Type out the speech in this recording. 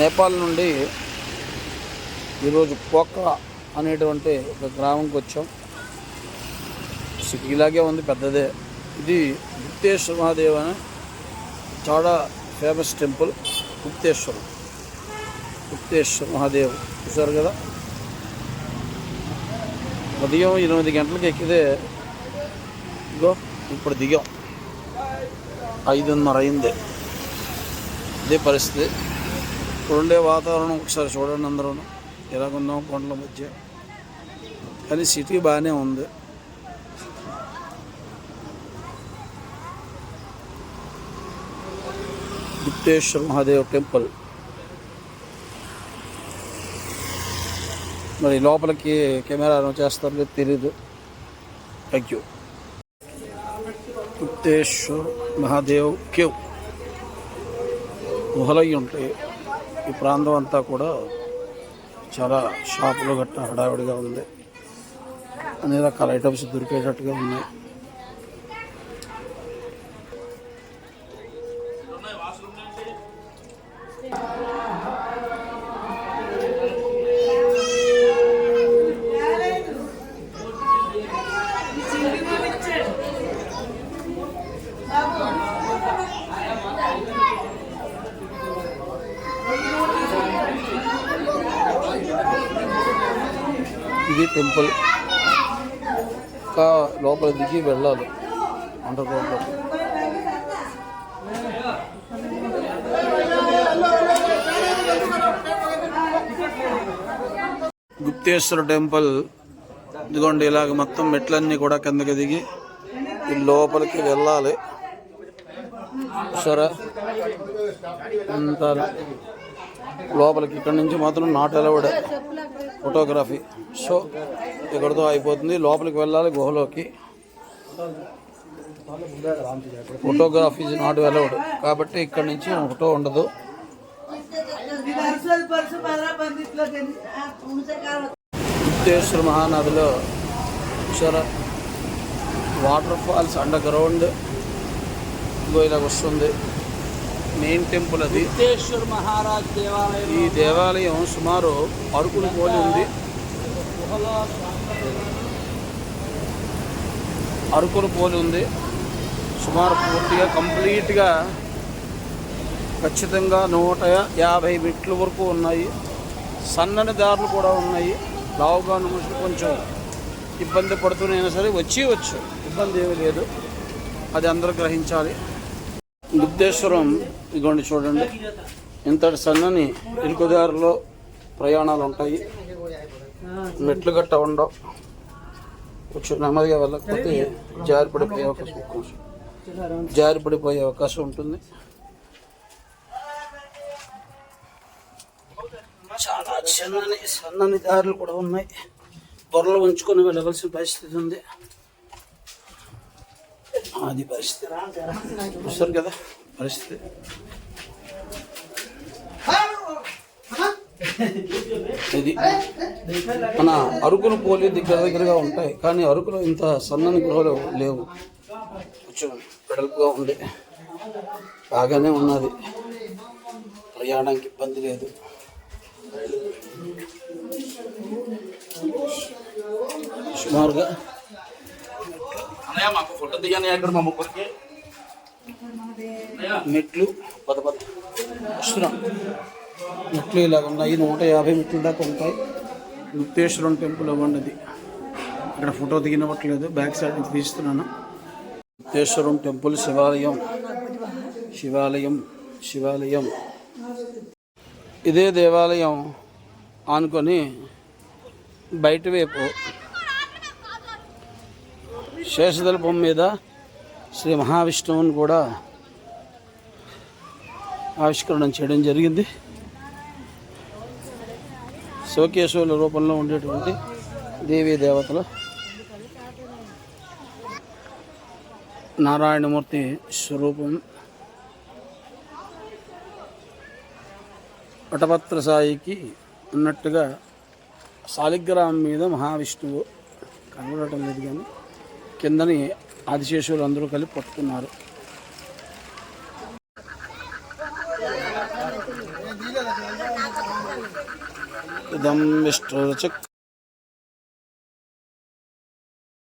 నేపాల్ నుండి ఈరోజు పోక్రా అనేటువంటి ఒక గ్రామంకి వచ్చాం. సిటీలాగే ఉంది, పెద్దదే. ఇది గుప్తేశ్వర మహాదేవ్ అని చాలా ఫేమస్ టెంపుల్. గుప్తేశ్వర మహాదేవ్ చూసారు కదా. ఉదయం 8 గంటలకు ఎక్కితే ఇగో ఇప్పుడు దిగాం, 5:30 అయింది. ఇదే పరిస్థితి. ఇప్పుడుండే వాతావరణం ఒకసారి చూడండి. అందరూ ఎలాగున్నాం కొండల మధ్య. కానీ సిటీ బాగానే ఉంది. గుప్తేశ్వర మహాదేవ్ టెంపుల్. మరి లోపలికి కెమెరా చేస్తారో తెలీదు. Thank you. Gupteshwar Mahadev cave గుహలయ్యి ఉంటాయి. ఈ ప్రాంతం అంతా కూడా చాలా షాపులు గట్ట హడావిడిగా ఉంది. అన్ని రకాల ఐటమ్స్ దొరికేటట్టుగా ఉన్నాయి. ఇది టెంపుల్. ఇంకా లోపల దిగి వెళ్ళాలి అండర్ గ్రౌండ్లో. గుప్తేశ్వర టెంపుల్ ఇదిగోండి. ఇలాగ మొత్తం మెట్లన్నీ కూడా కిందకి దిగి ఈ లోపలికి వెళ్ళాలి. సరే అంతా లోపలికి. ఇక్కడ నుంచి మాత్రం నాట్ అలౌడ్ ఫోటోగ్రఫీ. సో ఇక్కడితో అయిపోతుంది. లోపలికి వెళ్ళాలి గుహలోకి. ఫోటోగ్రఫీ ఇస్ నాట్ అలౌడ్ కాబట్టి ఇక్కడ నుంచి ఫోటో ఉండదు. గుప్తేశ్వర మహానదిలో చూసారా వాటర్ ఫాల్స్ అండర్ గ్రౌండ్ ఇలా వస్తుంది. మెయిన్ టెంపుల్ అది గుప్తేశ్వర మహారాజ్ దేవాలయం. ఈ దేవాలయం సుమారు అరకును పోలి ఉంది. అరకును పోలి ఉంది సుమారు. పూర్తిగా కంప్లీట్గా ఖచ్చితంగా 150 మెట్ల వరకు ఉన్నాయి. సన్నని దారులు కూడా ఉన్నాయి. లావుగా మనుషులు కొంచెం ఇబ్బంది పడుతున్నాయినా సరే వచ్చి ఇబ్బంది ఏమీ లేదు. అది అందరూ గ్రహించాలి. గుప్తేశ్వరం ఇదిగోండి చూడండి. ఇంతటి సన్నని ఇరుకుదారిలో ప్రయాణాలు ఉంటాయి. మెట్లు గట్ట ఉండవు. కొంచెం నెమ్మదిగా వెళ్ళకపోతే జారిపడిపోయే అవకాశం ఉంటుంది. చాలా సన్నని దారులు కూడా ఉన్నాయి. బొర్రలు ఉంచుకొని వెళ్ళవలసిన పరిస్థితి ఉంది. అది పరిస్థితి చూస్తారు కదా పరిస్థితి. ఇది మన అరకును పోలి దగ్గరగా ఉంటాయి. కానీ అరకులో ఇంత సన్నని గృహలు లేవు. కొంచెం వెడల్పుగా ఉండే బాగానే ఉన్నది. ప్రయాణానికి ఇబ్బంది లేదు. సుమారుగా మెట్లు వస్తున్నాం. మెట్లు ఇలాగ ఉన్నాయి. 150 మెట్లు దాకా ఉంటాయి. గుప్తేశ్వరం టెంపుల్ అవ్వండి. ఇక్కడ ఫోటో దిగినట్లేదు. బ్యాక్ సైడ్ నుంచి తీస్తున్నాను. గుప్తేశ్వరం టెంపుల్ శివాలయం. ఇదే దేవాలయం ఆనుకొని బయట వైపు శేషదల్పం మీద శ్రీ మహావిష్ణువుని కూడా ఆవిష్కరణ చేయడం జరిగింది. శివకేశవుల రూపంలో ఉండేటువంటి దేవీ దేవతలు. నారాయణమూర్తి స్వరూపం. వటపత్ర సాయికి ఉన్నట్టుగా శాలిగ్రామం మీద మహావిష్ణువు కనబడటం లేదు, కానీ కిందని ఆదిశేషులు అందరూ కలిపి పట్టుకున్నారు. ఇదం విష్ణురుచి